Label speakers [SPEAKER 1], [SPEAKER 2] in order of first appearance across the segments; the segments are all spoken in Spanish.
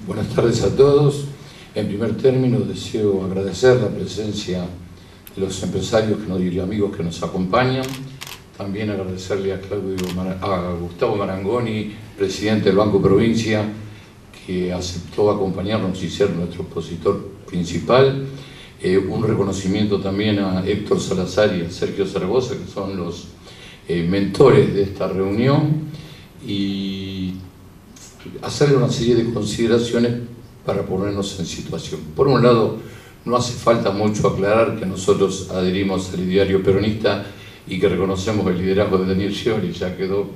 [SPEAKER 1] Buenas tardes a todos. En primer término deseo agradecer la presencia de los empresarios y amigos que nos acompañan. También agradecerle a Gustavo Marangoni, presidente del Banco Provincia, que aceptó acompañarnos y ser nuestro expositor principal. Un reconocimiento también a Héctor Salazar y a Sergio Zaragoza, que son los mentores de esta reunión, y hacerle una serie de consideraciones para ponernos en situación. Por un lado, no hace falta mucho aclarar que nosotros adherimos al ideario peronista y que reconocemos el liderazgo de Daniel Scioli, ya quedó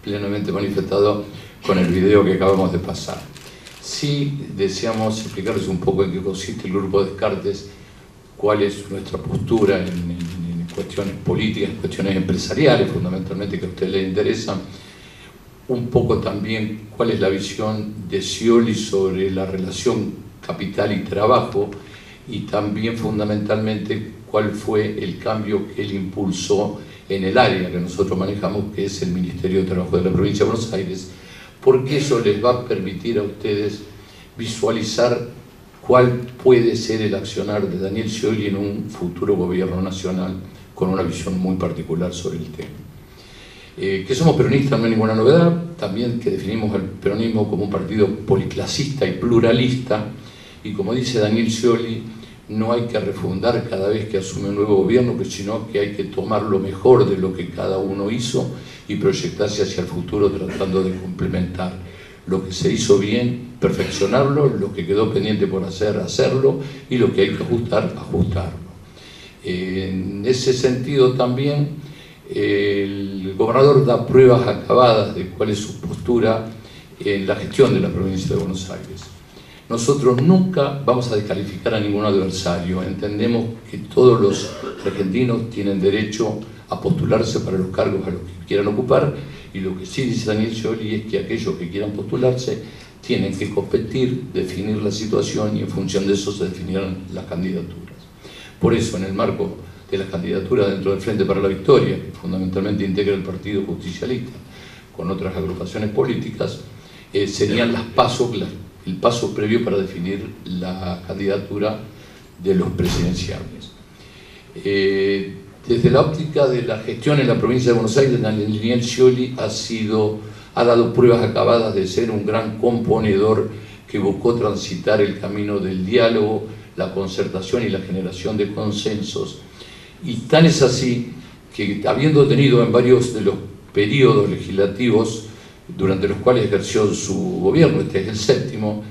[SPEAKER 1] plenamente manifestado con el video que acabamos de pasar. Sí deseamos explicarles un poco en qué consiste el Grupo Descartes, cuál es nuestra postura en cuestiones políticas, cuestiones empresariales, fundamentalmente, que a ustedes les interesan. Un poco también cuál es la visión de Scioli sobre la relación capital y trabajo, y también fundamentalmente cuál fue el cambio que él impulsó en el área que nosotros manejamos, que es el Ministerio de Trabajo de la Provincia de Buenos Aires, porque eso les va a permitir a ustedes visualizar cuál puede ser el accionar de Daniel Scioli en un futuro gobierno nacional con una visión muy particular sobre el tema. Que somos peronistas no es ninguna novedad, también que definimos al peronismo como un partido policlasista y pluralista, y como dice Daniel Scioli, no hay que refundar cada vez que asume un nuevo gobierno, sino que hay que tomar lo mejor de lo que cada uno hizo y proyectarse hacia el futuro tratando de complementar lo que se hizo bien, perfeccionarlo, lo que quedó pendiente por hacer, hacerlo, y lo que hay que ajustar, ajustarlo. En ese sentido también el gobernador da pruebas acabadas de cuál es su postura en la gestión de la provincia de Buenos Aires. Nosotros nunca vamos a descalificar a ningún adversario. Entendemos que todos los argentinos tienen derecho a postularse para los cargos a los que quieran ocupar, y lo que sí dice Daniel Scioli es que aquellos que quieran postularse tienen que competir, definir la situación, y en función de eso se definirán las candidaturas. Por eso, en el marco de las candidaturas dentro del Frente para la Victoria, que fundamentalmente integra el Partido Justicialista con otras agrupaciones políticas, serían las PASO, el paso previo para definir la candidatura de los presidenciables. Desde la óptica de la gestión en la provincia de Buenos Aires, Daniel Scioli ha dado pruebas acabadas de ser un gran componedor que buscó transitar el camino del diálogo, la concertación y la generación de consensos. Y tan es así que, habiendo tenido en varios de los periodos legislativos durante los cuales ejerció su gobierno, este es el séptimo,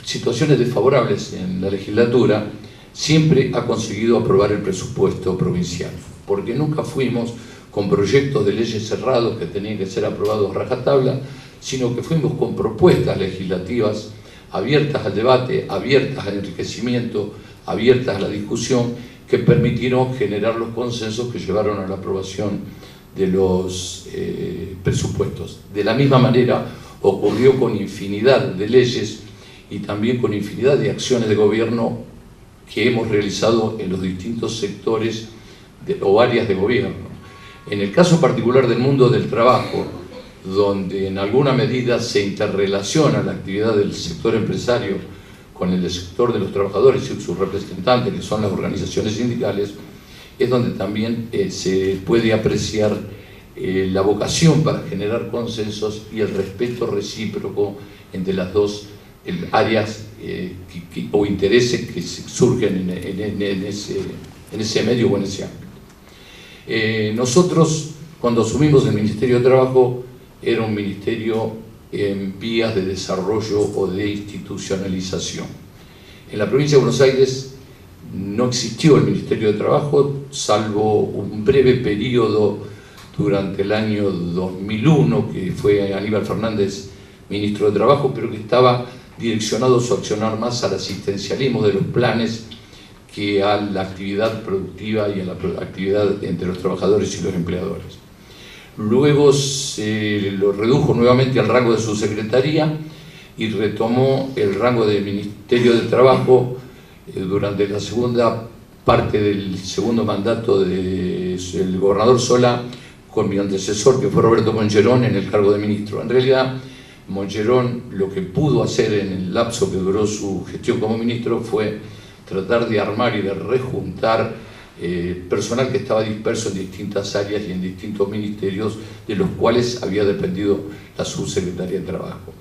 [SPEAKER 1] situaciones desfavorables en la legislatura, siempre ha conseguido aprobar el presupuesto provincial, porque nunca fuimos con proyectos de leyes cerrados que tenían que ser aprobados a rajatabla, sino que fuimos con propuestas legislativas abiertas al debate, abiertas al enriquecimiento, abiertas a la discusión, que permitieron generar los consensos que llevaron a la aprobación de los presupuestos. De la misma manera ocurrió con infinidad de leyes y también con infinidad de acciones de gobierno que hemos realizado en los distintos sectores o áreas de gobierno. En el caso particular del mundo del trabajo, donde en alguna medida se interrelaciona la actividad del sector empresario con el sector de los trabajadores y sus representantes, que son las organizaciones sindicales, es donde también se puede apreciar la vocación para generar consensos y el respeto recíproco entre las dos áreas o intereses que surgen en ese medio o en ese ámbito. Nosotros, cuando asumimos el Ministerio de Trabajo, era un ministerio en vías de desarrollo o de institucionalización. En la provincia de Buenos Aires no existió el Ministerio de Trabajo, salvo un breve periodo durante el año 2001, que fue Aníbal Fernández ministro de Trabajo, pero que estaba direccionado su accionar más al asistencialismo de los planes que a la actividad productiva y a la actividad entre los trabajadores y los empleadores. Luego se lo redujo nuevamente al rango de subsecretaría y retomó el rango de Ministerio de Trabajo durante la segunda parte del segundo mandato del gobernador Solá, con mi antecesor, que fue Roberto Concherón, en el cargo de ministro. En realidad, Moncherón lo que pudo hacer en el lapso que duró su gestión como ministro fue tratar de armar y de rejuntar personal que estaba disperso en distintas áreas y en distintos ministerios, de los cuales había dependido la subsecretaría de Trabajo.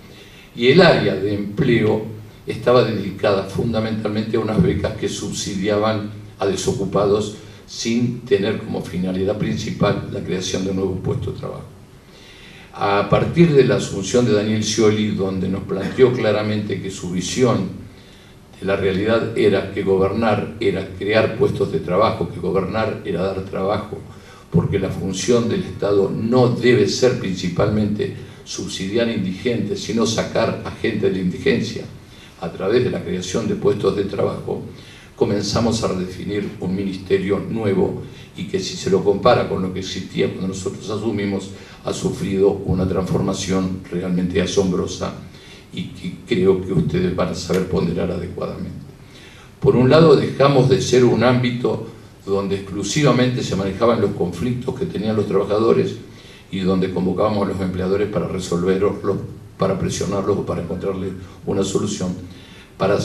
[SPEAKER 1] Y el área de empleo estaba dedicada fundamentalmente a unas becas que subsidiaban a desocupados sin tener como finalidad principal la creación de nuevos puestos de trabajo. A partir de la asunción de Daniel Scioli, donde nos planteó claramente que su visión de la realidad era que gobernar era crear puestos de trabajo, que gobernar era dar trabajo, porque la función del Estado no debe ser principalmente subsidiar indigentes, sino sacar a gente de la indigencia a través de la creación de puestos de trabajo, comenzamos a redefinir un ministerio nuevo y que, si se lo compara con lo que existía cuando nosotros asumimos, ha sufrido una transformación realmente asombrosa y que creo que ustedes van a saber ponderar adecuadamente. Por un lado, dejamos de ser un ámbito donde exclusivamente se manejaban los conflictos que tenían los trabajadores y donde convocábamos a los empleadores para resolverlos, para presionarlos o para encontrarles una solución, para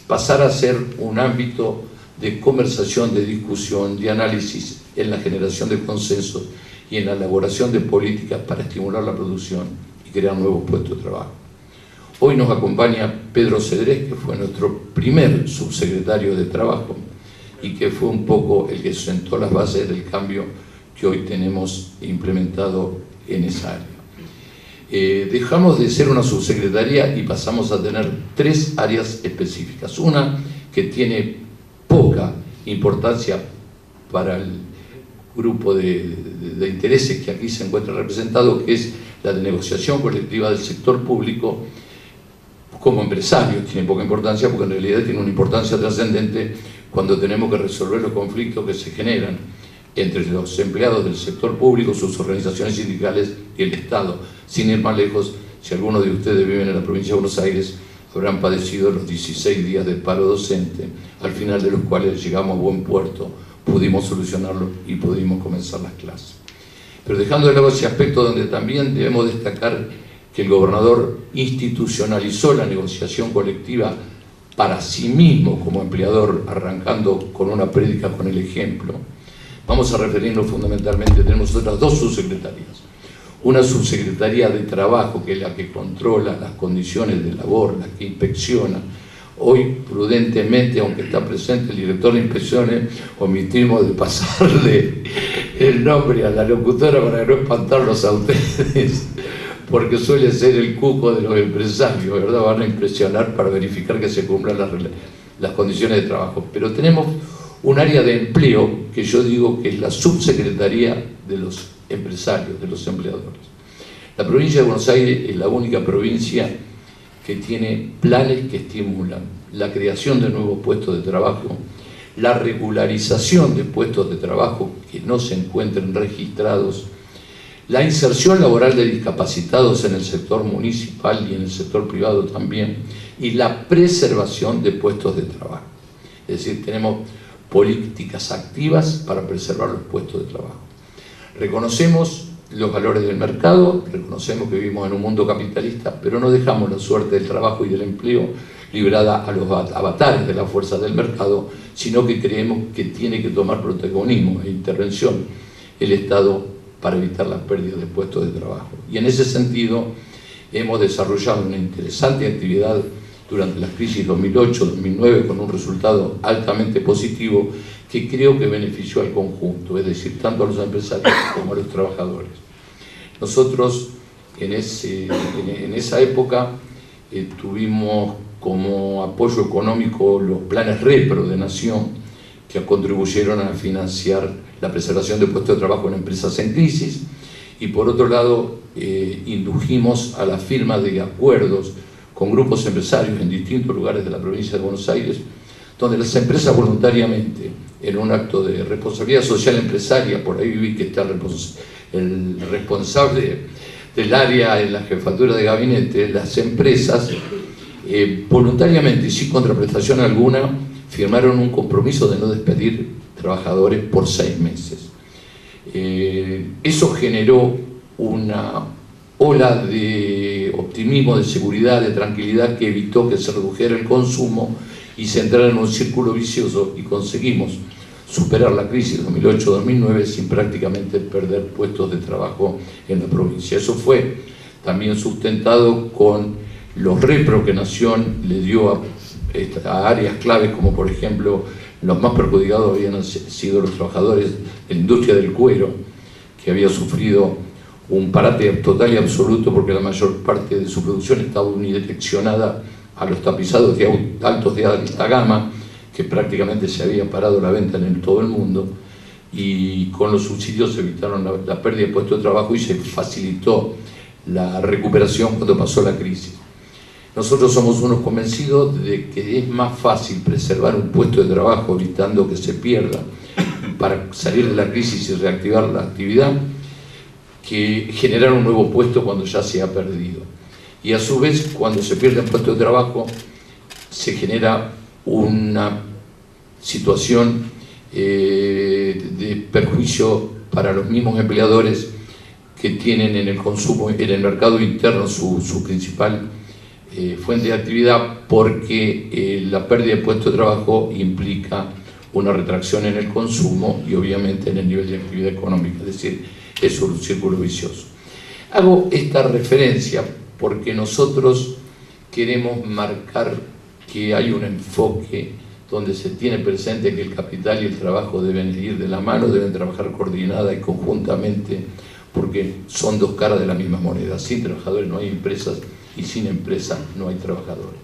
[SPEAKER 1] pasar a ser un ámbito de conversación, de discusión, de análisis en la generación de consensos y en la elaboración de políticas para estimular la producción y crear nuevos puestos de trabajo. Hoy nos acompaña Pedro Cedrés, que fue nuestro primer subsecretario de Trabajo y que fue un poco el que sentó las bases del cambio que hoy tenemos implementado en esa área. Dejamos de ser una subsecretaría y pasamos a tener 3 áreas específicas. Una que tiene poca importancia para el grupo de intereses que aquí se encuentra representado, que es la de negociación colectiva del sector público. Como empresarios tiene poca importancia, porque en realidad tiene una importancia trascendente cuando tenemos que resolver los conflictos que se generan entre los empleados del sector público, sus organizaciones sindicales y el Estado. Sin ir más lejos, si algunos de ustedes viven en la provincia de Buenos Aires, habrán padecido los 16 días de paro docente, al final de los cuales llegamos a buen puerto, pudimos solucionarlo y pudimos comenzar las clases. Pero dejando de lado ese aspecto, donde también debemos destacar que el gobernador institucionalizó la negociación colectiva para sí mismo como empleador, arrancando con una prédica con el ejemplo, vamos a referirnos fundamentalmente. Tenemos otras 2 subsecretarías. Una subsecretaría de Trabajo, que es la que controla las condiciones de labor, la que inspecciona. Hoy, prudentemente, aunque está presente el director de inspecciones, omitimos de pasarle el nombre a la locutora para no espantarlos a ustedes, porque suele ser el cuco de los empresarios, ¿verdad? Van a impresionar para verificar que se cumplan las condiciones de trabajo. Pero tenemos un área de empleo que yo digo que es la subsecretaría de los empresarios, de los empleadores. La provincia de Buenos Aires es la única provincia que tiene planes que estimulan la creación de nuevos puestos de trabajo, la regularización de puestos de trabajo que no se encuentren registrados, la inserción laboral de discapacitados en el sector municipal y en el sector privado también, y la preservación de puestos de trabajo. Es decir, tenemos políticas activas para preservar los puestos de trabajo. Reconocemos los valores del mercado, reconocemos que vivimos en un mundo capitalista, pero no dejamos la suerte del trabajo y del empleo librada a los avatares de la fuerza del mercado, sino que creemos que tiene que tomar protagonismo e intervención el Estado para evitar la pérdida de puestos de trabajo. Y en ese sentido hemos desarrollado una interesante actividad durante la crisis 2008-2009 con un resultado altamente positivo que creo que benefició al conjunto, es decir, tanto a los empresarios como a los trabajadores. Nosotros en esa época tuvimos como apoyo económico los planes Repro de Nación, que contribuyeron a financiar la preservación de puestos de trabajo en empresas en crisis, y por otro lado indujimos a la firma de acuerdos con grupos empresarios en distintos lugares de la provincia de Buenos Aires, donde las empresas voluntariamente, en un acto de responsabilidad social empresaria, por ahí vi que está el responsable del área en la jefatura de gabinete, las empresas voluntariamente y sin contraprestación alguna firmaron un compromiso de no despedir trabajadores por 6 meses. Eso generó una ola de optimismo optimismo, de seguridad, de tranquilidad, que evitó que se redujera el consumo y se entrara en un círculo vicioso, y conseguimos superar la crisis 2008-2009 sin prácticamente perder puestos de trabajo en la provincia. Eso fue también sustentado con los repros que Nación le dio a áreas claves, como por ejemplo los más perjudicados habían sido los trabajadores de la industria del cuero, que había sufrido un parate total y absoluto porque la mayor parte de su producción estaba unidireccionada a los tapizados de autos de alta gama, que prácticamente se había parado la venta en todo el mundo, y con los subsidios se evitaron la pérdida de puestos de trabajo y se facilitó la recuperación cuando pasó la crisis. Nosotros somos unos convencidos de que es más fácil preservar un puesto de trabajo evitando que se pierda para salir de la crisis y reactivar la actividad, que generar un nuevo puesto cuando ya se ha perdido. Y a su vez, cuando se pierde un puesto de trabajo, se genera una situación de perjuicio para los mismos empleadores que tienen en el consumo, en el mercado interno, su principal fuente de actividad, porque la pérdida de puestos de trabajo implica una retracción en el consumo y obviamente en el nivel de actividad económica, es decir, es un círculo vicioso. Hago esta referencia porque nosotros queremos marcar que hay un enfoque donde se tiene presente que el capital y el trabajo deben ir de la mano, deben trabajar coordinada y conjuntamente, porque son dos caras de la misma moneda. Sin trabajadores no hay empresas y sin empresas no hay trabajadores.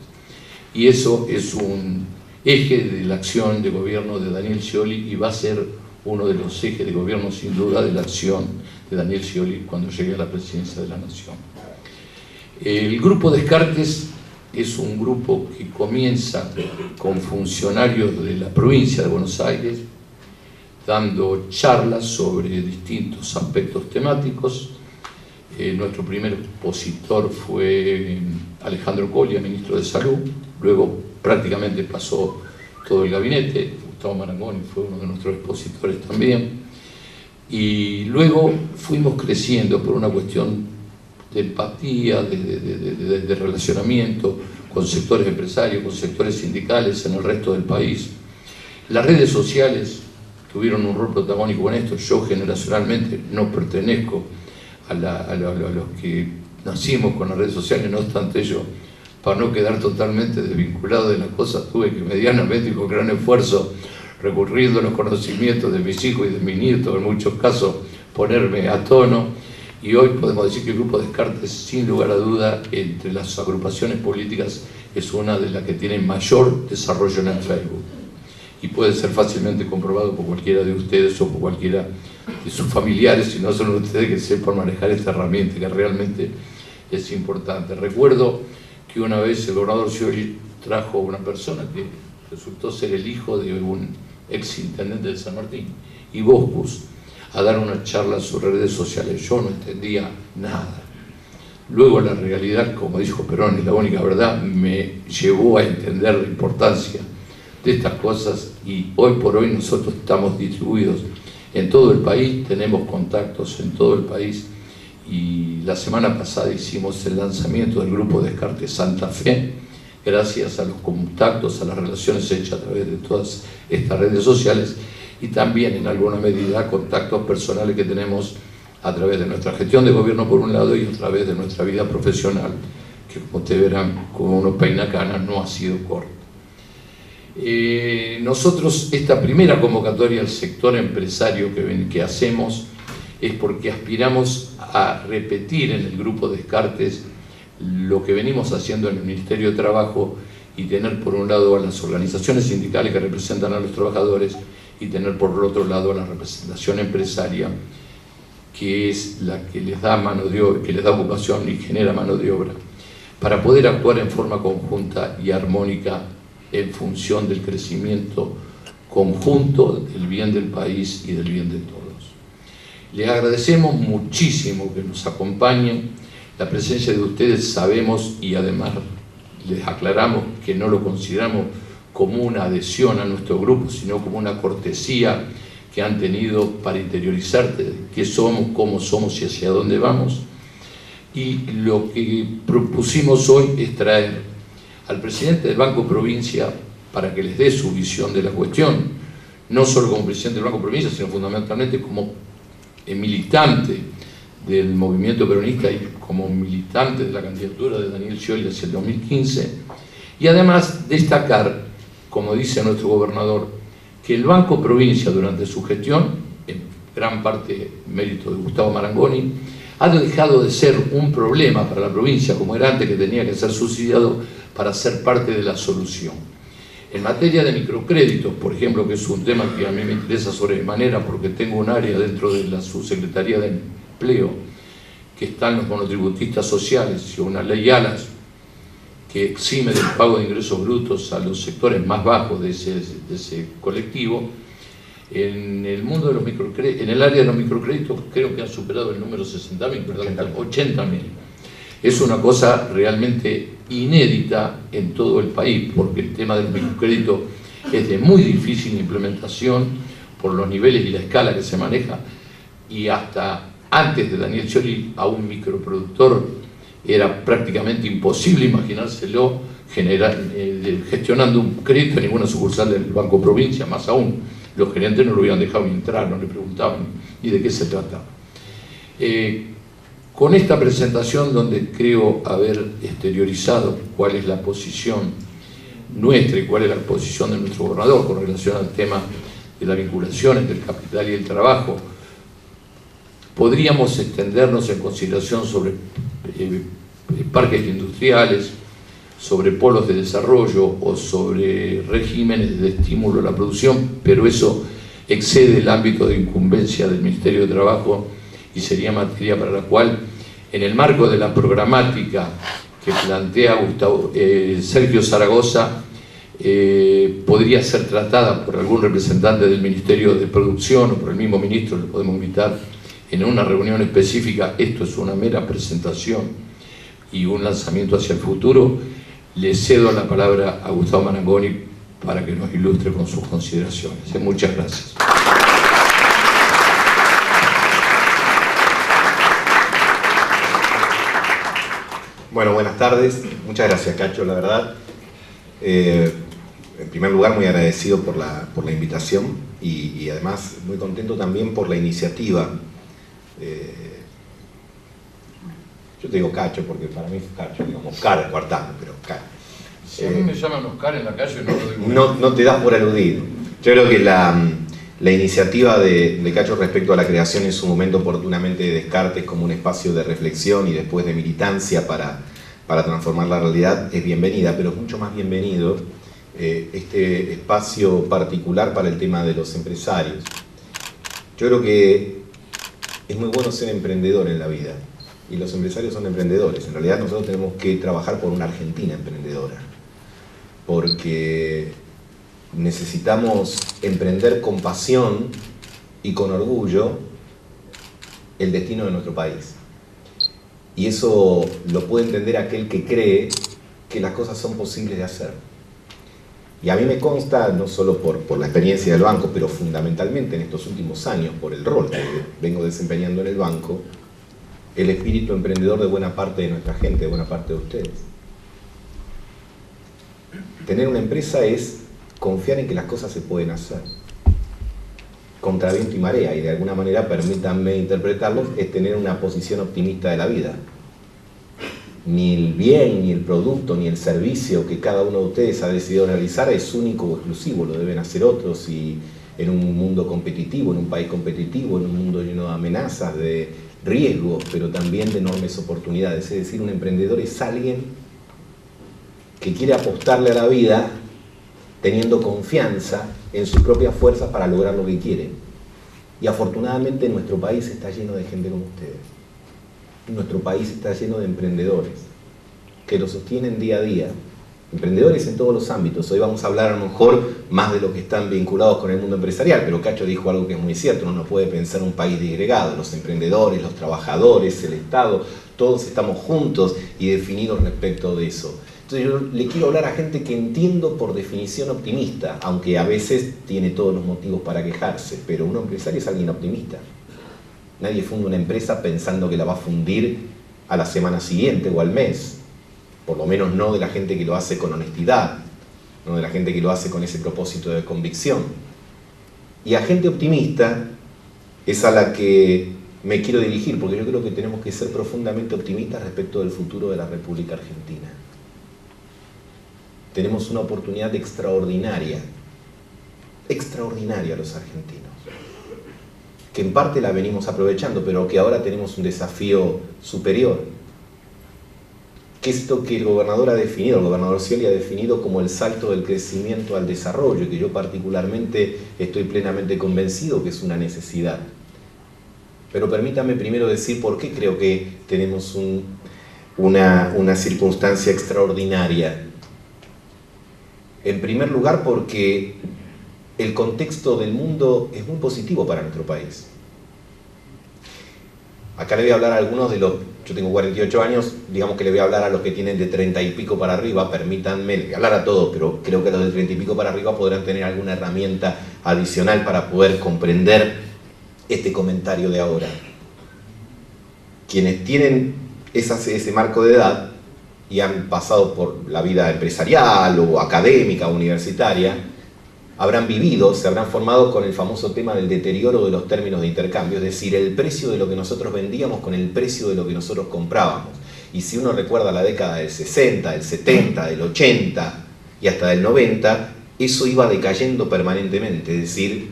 [SPEAKER 1] Y eso es un eje de la acción de gobierno de Daniel Scioli y va a ser uno de los ejes de gobierno sin duda de la acción de Daniel Scioli cuando llegue a la presidencia de la Nación. El Grupo Descartes es un grupo que comienza con funcionarios de la provincia de Buenos Aires, dando charlas sobre distintos aspectos temáticos. Nuestro primer expositor fue Alejandro Colia, ministro de Salud, luego prácticamente pasó todo el gabinete, Gustavo Marangoni fue uno de nuestros expositores también, y luego fuimos creciendo por una cuestión de empatía, de relacionamiento con sectores empresarios, con sectores sindicales en el resto del país. Las redes sociales tuvieron un rol protagónico en esto. Yo generacionalmente no pertenezco a los que nacimos con las redes sociales, no obstante yo, para no quedar totalmente desvinculado de las cosas, tuve que medianamente y con gran esfuerzo, recurriendo a los conocimientos de mis hijos y de mis nietos, en muchos casos, ponerme a tono. Y hoy podemos decir que el Grupo Descartes, sin lugar a duda, entre las agrupaciones políticas, es una de las que tiene mayor desarrollo en el Facebook. Y puede ser fácilmente comprobado por cualquiera de ustedes o por cualquiera de sus familiares, si no son ustedes que sepan manejar esta herramienta, que realmente es importante. Recuerdo que una vez el gobernador Scioli trajo a una persona que resultó ser el hijo de un ex intendente de San Martín, y Boscus, a dar una charla sobre redes sociales. Yo no entendía nada. Luego la realidad, como dijo Perón, es la única verdad, me llevó a entender la importancia de estas cosas, y hoy por hoy nosotros estamos distribuidos en todo el país, tenemos contactos en todo el país, y la semana pasada hicimos el lanzamiento del Grupo Descartes Santa Fe, gracias a los contactos, a las relaciones hechas a través de todas estas redes sociales, y también en alguna medida contactos personales que tenemos a través de nuestra gestión de gobierno por un lado y a través de nuestra vida profesional, que como ustedes verán, como uno peina canas, no ha sido corta. Nosotros, esta primera convocatoria al sector empresario que hacemos es porque aspiramos a repetir en el Grupo Descartes lo que venimos haciendo en el Ministerio de Trabajo y tener por un lado a las organizaciones sindicales que representan a los trabajadores y tener por el otro lado a la representación empresaria, que es la que les da mano de obra, que les da ocupación y genera mano de obra, para poder actuar en forma conjunta y armónica en función del crecimiento conjunto, del bien del país y del bien de todos. Les agradecemos muchísimo que nos acompañen. La presencia de ustedes sabemos, y además les aclaramos que no lo consideramos como una adhesión a nuestro grupo, sino como una cortesía que han tenido para interiorizarte de qué somos, cómo somos y hacia dónde vamos. y lo que propusimos hoy es traer al presidente del Banco Provincia para que les dé su visión de la cuestión, no solo como presidente del Banco Provincia, sino fundamentalmente como militante del movimiento peronista y como militante de la candidatura de Daniel Scioli hacia el 2015, y además destacar, como dice nuestro gobernador, que el Banco Provincia durante su gestión, en gran parte mérito de Gustavo Marangoni, ha dejado de ser un problema para la provincia, como era antes, que tenía que ser subsidiado, para ser parte de la solución. En materia de microcréditos, por ejemplo, que es un tema que a mí me interesa sobremanera porque tengo un área dentro de la Subsecretaría de Empleo, que están los monotributistas sociales y una ley ALAS que exime del pago de ingresos brutos a los sectores más bajos de ese colectivo. En el mundo de los microcréditos, en el área de los microcréditos, creo que han superado el número 60.000, perdón, 80.000. Es una cosa realmente inédita en todo el país, porque el tema del microcrédito es de muy difícil implementación por los niveles y la escala que se maneja, y hasta antes de Daniel Scioli a un microproductor era prácticamente imposible imaginárselo gestionando un crédito en ninguna sucursal del Banco Provincia, más aún los gerentes no lo hubieran dejado ni entrar, no le preguntaban ni de qué se trataba. Con esta presentación, donde creo haber exteriorizado cuál es la posición nuestra y cuál es la posición de nuestro gobernador con relación al tema de la vinculación entre el capital y el trabajo, podríamos extendernos en consideración sobre parques industriales, sobre polos de desarrollo o sobre regímenes de estímulo a la producción, pero eso excede el ámbito de incumbencia del Ministerio de Trabajo y sería materia para la cual, en el marco de la programática que plantea Sergio Zaragoza, podría ser tratada por algún representante del Ministerio de Producción o por el mismo ministro, le podemos invitar en una reunión específica. Esto es una mera presentación y un lanzamiento hacia el futuro. Le cedo la palabra a Gustavo Marangoni para que nos ilustre con sus consideraciones. Muchas gracias.
[SPEAKER 2] Bueno, buenas tardes. Muchas gracias, Cacho, la verdad. En primer lugar, muy agradecido por la invitación y además muy contento también por la iniciativa. Yo te digo Cacho porque para mí es Cacho, digamos Oscar Cuartano, pero Cacho.
[SPEAKER 1] Si a mí me llaman Oscar en la calle, no lo digo.
[SPEAKER 2] No te das por aludido. Yo creo que la iniciativa de Cacho respecto a la creación en su momento oportunamente de Descartes como un espacio de reflexión y después de militancia para transformar la realidad es bienvenida, pero es mucho más bienvenido este espacio particular para el tema de los empresarios. Yo creo que es muy bueno ser emprendedor en la vida y los empresarios son emprendedores. En realidad nosotros tenemos que trabajar por una Argentina emprendedora, porque necesitamos emprender con pasión y con orgullo el destino de nuestro país. Y eso lo puede entender aquel que cree que las cosas son posibles de hacer. Y a mí me consta, no solo por la experiencia del banco, pero fundamentalmente en estos últimos años, por el rol que vengo desempeñando en el banco, el espíritu emprendedor de buena parte de nuestra gente, de buena parte de ustedes. Tener una empresa es confiar en que las cosas se pueden hacer. Contra viento y marea, y de alguna manera, permítanme interpretarlo, es tener una posición optimista de la vida. Ni el bien, ni el producto, ni el servicio que cada uno de ustedes ha decidido realizar es único o exclusivo, lo deben hacer otros, y en un mundo competitivo, en un país competitivo, en un mundo lleno de amenazas, de riesgos, pero también de enormes oportunidades. Es decir, un emprendedor es alguien que quiere apostarle a la vida teniendo confianza en sus propias fuerzas para lograr lo que quiere. Y afortunadamente nuestro país está lleno de gente como ustedes. Nuestro país está lleno de emprendedores que lo sostienen día a día. Emprendedores en todos los ámbitos. Hoy vamos a hablar a lo mejor más de los que están vinculados con el mundo empresarial, pero Cacho dijo algo que es muy cierto: uno no puede pensar un país disgregado. Los emprendedores, los trabajadores, el Estado, todos estamos juntos y definidos respecto de eso. Entonces yo le quiero hablar a gente que entiendo por definición optimista, aunque a veces tiene todos los motivos para quejarse, pero un empresario es alguien optimista. Nadie funda una empresa pensando que la va a fundir a la semana siguiente o al mes, por lo menos no de la gente que lo hace con honestidad, no de la gente que lo hace con ese propósito de convicción. Y a gente optimista es a la que me quiero dirigir, porque yo creo que tenemos que ser profundamente optimistas respecto del futuro de la República Argentina. Tenemos una oportunidad extraordinaria los argentinos, que en parte la venimos aprovechando, pero que ahora tenemos un desafío superior, que es esto que el gobernador Scioli ha definido como el salto del crecimiento al desarrollo, y que yo particularmente estoy plenamente convencido que es una necesidad. Pero permítame primero decir por qué creo que tenemos una circunstancia extraordinaria. En primer lugar, porque el contexto del mundo es muy positivo para nuestro país. Acá le voy a hablar a algunos de los... Yo tengo 48 años, digamos que le voy a hablar a los que tienen de 30 y pico para arriba, permítanme, le voy a hablar a todos, pero creo que los de 30 y pico para arriba podrán tener alguna herramienta adicional para poder comprender este comentario de ahora. Quienes tienen ese marco de edad y han pasado por la vida empresarial o académica o universitaria, habrán vivido, se habrán formado con el famoso tema del deterioro de los términos de intercambio, es decir, el precio de lo que nosotros vendíamos con el precio de lo que nosotros comprábamos. Y si uno recuerda la década del 60, del 70, del 80 y hasta del 90, eso iba decayendo permanentemente, es decir,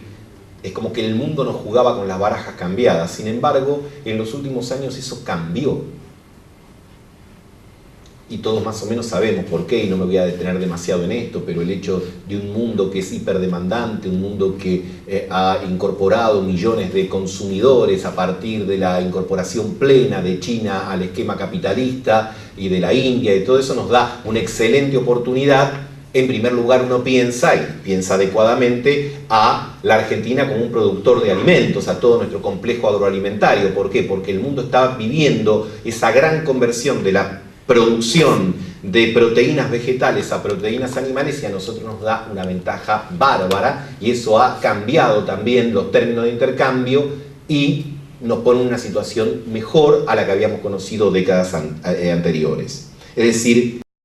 [SPEAKER 2] es como que el mundo nos jugaba con las barajas cambiadas. Sin embargo, en los últimos años eso cambió. Y todos más o menos sabemos por qué, y no me voy a detener demasiado en esto, pero el hecho de un mundo que es hiperdemandante, un mundo que ha incorporado millones de consumidores a partir de la incorporación plena de China al esquema capitalista y de la India, y todo eso nos da una excelente oportunidad. En primer lugar, uno piensa, y piensa adecuadamente, a la Argentina como un productor de alimentos, a todo nuestro complejo agroalimentario. ¿Por qué? Porque el mundo está viviendo esa gran conversión de la producción de proteínas vegetales a proteínas animales, y a nosotros nos da una ventaja bárbara, y eso ha cambiado también los términos de intercambio y nos pone en una situación mejor a la que habíamos conocido décadas anteriores. Es decir,